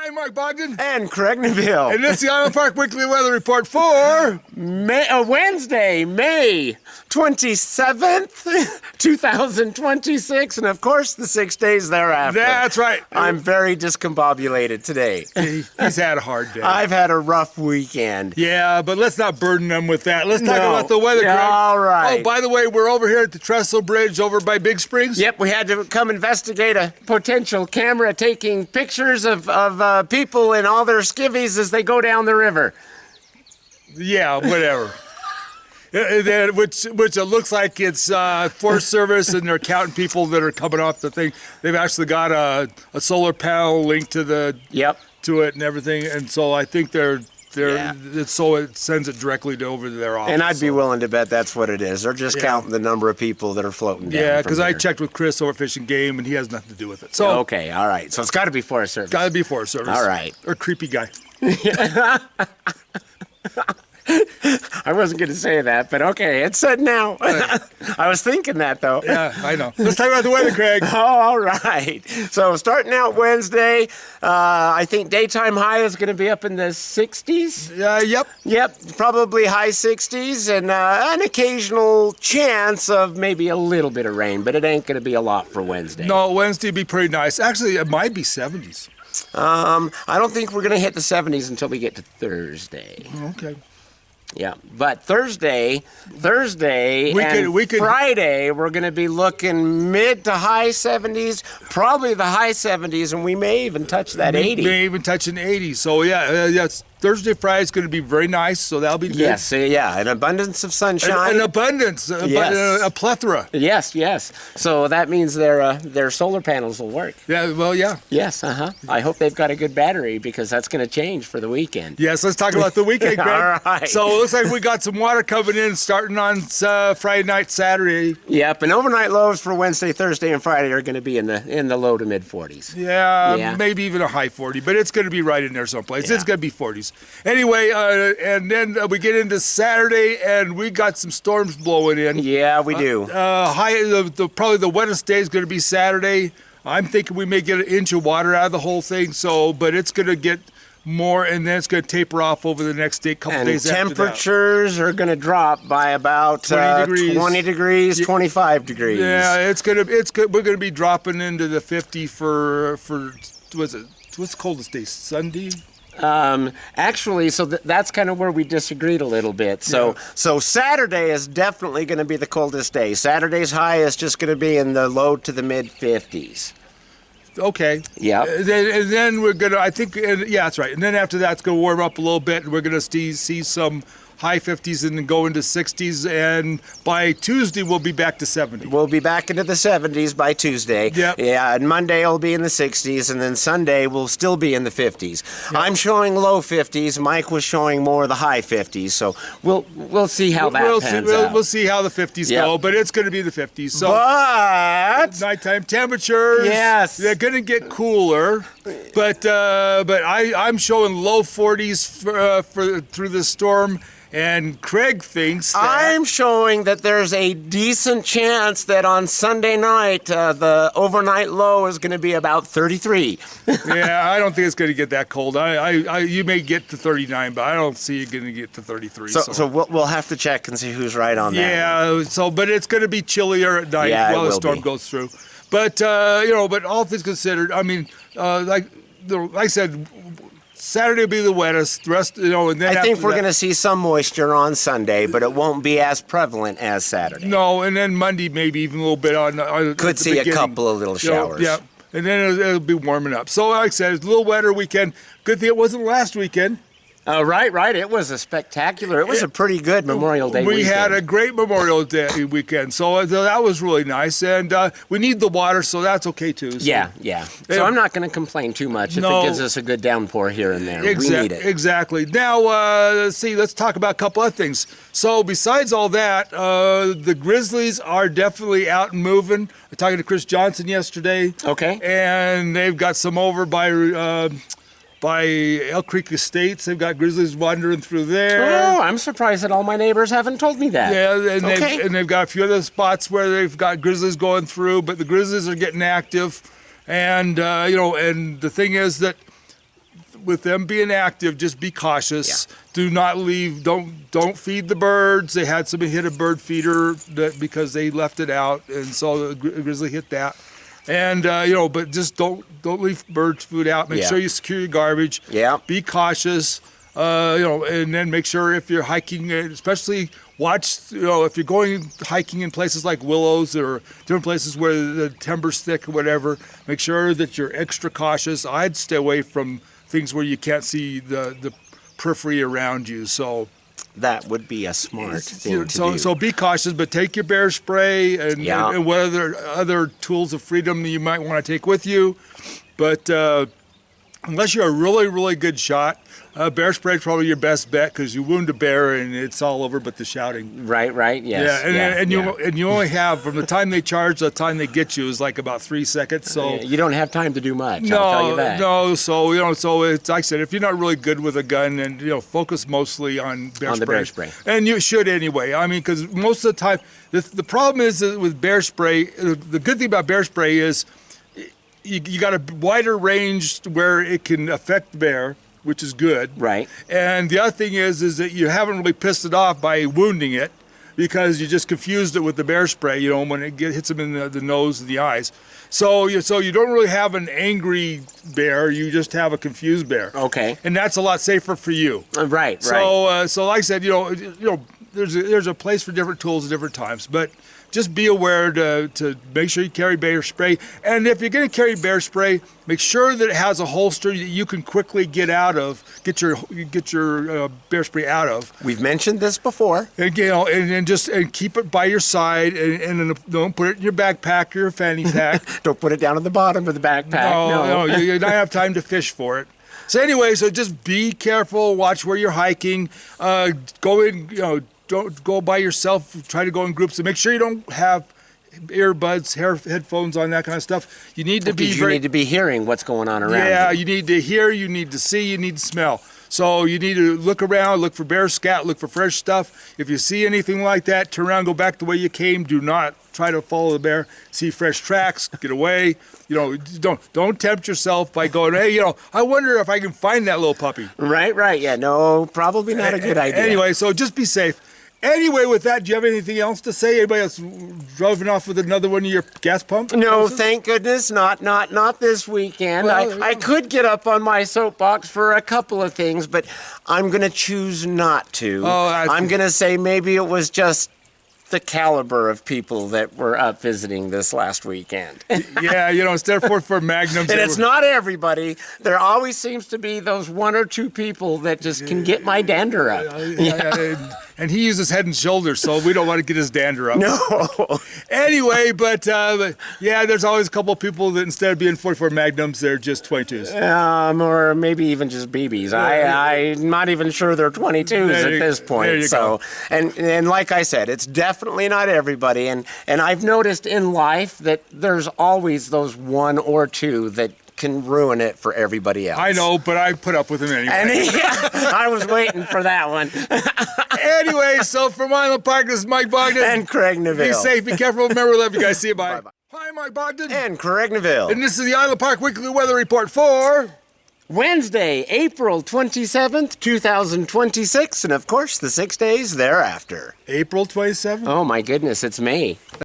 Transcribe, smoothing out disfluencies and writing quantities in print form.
I'm Mark Bogden. And Craig Neville. And this is the Island Park Weekly Weather Report for Wednesday, May 27th, 2026. And of course, the 6 days thereafter. That's right. I'm very discombobulated today. He's had a hard day. I've had a rough weekend. Yeah, but let's not burden them with that. Let's talk about the weather, Craig. All right. Oh, by the way, we're over here at the Trestle Bridge over by Big Springs. Yep, we had to come investigate a potential camera taking pictures of people in all their skivvies as they go down the river. Yeah, whatever. Which it looks like it's Forest Service, and they're counting people that are coming off the thing. They've actually got a solar panel linked to to it and everything, and so I think so it sends it directly to over to their office. And I'd be willing to bet that's what it is. They're just counting the number of people that are floating down. Yeah, because I checked with Chris over Fish and Game, and he has nothing to do with it. So okay, all right. So it's got to be Forest Service. Got to be Forest Service. All right. Or creepy guy. I wasn't going to say that, but okay, it's said now. I was thinking that, though. Yeah, I know. Let's talk about the weather, Craig. Oh, all right. So starting out Wednesday, I think daytime high is going to be up in the 60s. Yep. Yep, probably high 60s, and an occasional chance of maybe a little bit of rain, but it ain't going to be a lot for Wednesday. No, Wednesday would be pretty nice. Actually, it might be 70s. I don't think we're going to hit the 70s until we get to Thursday. Okay. Yeah, but Thursday, Friday, we're going to be looking mid to high 70s, probably the high 70s, and we may even touch that 80. May even touch an 80. So, Thursday, Friday is going to be very nice, so that'll be good. Yes, an abundance of sunshine. An abundance, a plethora. Yes. So that means their solar panels will work. Yeah, well, yeah. Yes, I hope they've got a good battery because that's going to change for the weekend. Yes, let's talk about the weekend, Greg. All right. So it looks like we got some water coming in starting on Friday night, Saturday. Yep, and overnight lows for Wednesday, Thursday, and Friday are going to be in the low to mid 40s. Yeah, maybe even a high 40, but it's going to be right in there someplace. Yeah. It's going to be 40s. Anyway, and then we get into Saturday, and we got some storms blowing in. Yeah, we do. Probably the wettest day is going to be Saturday. I'm thinking we may get an inch of water out of the whole thing. But it's going to get more, and then it's going to taper off over the next day, couple days after that. And temperatures are going to drop by about 20 degrees, 25 degrees. Yeah, we're going to be dropping into the 50 for what's the coldest day? Sunday. Actually, so that's kind of where we disagreed a little bit. So Saturday is definitely going to be the coldest day. Saturday's high is just going to be in the low to the mid 50s. Okay. Yeah. And then we're going to, that's right. And then after that, it's going to warm up a little bit, and we're going to see some high 50s and then go into 60s, and by Tuesday we'll be back to 70. We'll be back into the 70s by Tuesday. Yep. Yeah, and Monday will be in the 60s, and then Sunday will still be in the 50s. Yep. I'm showing low 50s. Mike was showing more of the high 50s, so we'll see how that pans out. We'll see how the 50s go, but it's going to be the 50s. So but nighttime temperatures, yes, they're going to get cooler, but I'm showing low 40s for through the storm. And Craig thinks that I'm showing that there's a decent chance that on Sunday night, the overnight low is going to be about 33. Yeah, I don't think it's going to get that cold. You may get to 39, but I don't see it going to get to 33. So we'll have to check and see who's right on that. Yeah, but it's going to be chillier at night while the storm goes through. But, but all things considered, I mean, like I said, Saturday will be the wettest. The rest, and then I think we're going to see some moisture on Sunday, but it won't be as prevalent as Saturday. No, and then Monday maybe even a little bit on. Could see a couple of little showers. Yeah, and then it'll be warming up. So like I said, it's a little wetter weekend. Good thing it wasn't last weekend. Right. It was a pretty good Memorial Day weekend. We had a great Memorial Day weekend, so that was really nice. And we need the water, so that's okay, too. So. Yeah. So I'm not going to complain too much if it gives us a good downpour here and there. We need it. Exactly. Now, let's talk about a couple other things. So besides all that, the Grizzlies are definitely out and moving. I was talking to Chris Johnson yesterday. Okay. And they've got some over by Elk Creek Estates. They've got grizzlies wandering through there. Oh, I'm surprised that all my neighbors haven't told me that. Yeah, and they've got a few other spots where they've got grizzlies going through, but the grizzlies are getting active. And, and the thing is that with them being active, just be cautious. Do not leave. Don't feed the birds. They had somebody hit a bird feeder because they left it out, and so a grizzly hit that. And but just don't leave bird food out. Make sure you secure your garbage. Yeah. Be cautious. And then make sure if you're hiking, especially watch, if you're going hiking in places like willows or different places where the timber's thick or whatever, make sure that you're extra cautious. I'd stay away from things where you can't see the periphery around you. So that would be a smart thing to do. So be cautious, but take your bear spray and what other tools of freedom you might want to take with you. But unless you're a really, really good shot, bear spray is probably your best bet because you wound a bear and it's all over but the shouting. Right, yes. And you only have, from the time they charge to the time they get you, is like about 3 seconds. So you don't have time to do much, I'll tell you that. No, so it's like I said, if you're not really good with a gun, and focus mostly on bear spray. And you should anyway. I mean, because most of the time, the problem is that with bear spray, the good thing about bear spray is you got a wider range where it can affect the bear, which is good. Right. And the other thing is that you haven't really pissed it off by wounding it because you just confused it with the bear spray, when it hits them in the nose and the eyes. So you don't really have an angry bear, you just have a confused bear. Okay. And that's a lot safer for you. Right. So like I said, there's a place for different tools at different times, but just be aware to make sure you carry bear spray. And if you're going to carry bear spray, make sure that it has a holster that you can quickly get your bear spray out of. We've mentioned this before. And and keep it by your side, and don't put it in your backpack or your fanny pack. Don't put it down at the bottom of the backpack. No, you don't have time to fish for it. So anyway, just be careful. Watch where you're hiking. Don't go by yourself. Try to go in groups, and make sure you don't have earbuds, headphones on, that kind of stuff. You need to need to be hearing what's going on around you. Yeah, you need to hear, you need to see, you need to smell. So you need to look around, look for bear scat, look for fresh stuff. If you see anything like that, turn around, go back the way you came. Do not try to follow the bear. See fresh tracks, get away. Don't tempt yourself by going, hey, I wonder if I can find that little puppy. Right. Yeah, no, probably not a good idea. Anyway, so just be safe. Anyway, with that, do you have anything else to say? Anybody else driving off with another one of your gas pumps? No, thank goodness, not this weekend. Well, I could get up on my soapbox for a couple of things, but I'm going to choose not to. I'm going to say maybe it was just the caliber of people that were up visiting this last weekend. Yeah, instead of for magnums. And it's not everybody. There always seems to be those one or two people that just can get my dander up. And he uses Head and Shoulders, so we don't want to get his dander up. No. Anyway, but there's always a couple of people that instead of being 44 magnums, they're just 22s. Or maybe even just BBs. I'm not even sure they're 22s at this point. There you go. And like I said, it's definitely not everybody. And I've noticed in life that there's always those one or two that can ruin it for everybody else. I know, but I put up with him anyway. I was waiting for that one. Anyway, so from Island Park, this is Mike Bogden. And Craig Neville. Be safe, be careful. Remember, love you guys. See you, bye. Bye-bye. Hi, Mike Bogden. And Craig Neville. And this is the Island Park Weekly Weather Report for Wednesday, April 27th, 2026, and of course, the 6 days thereafter. April 27th? Oh my goodness, it's May.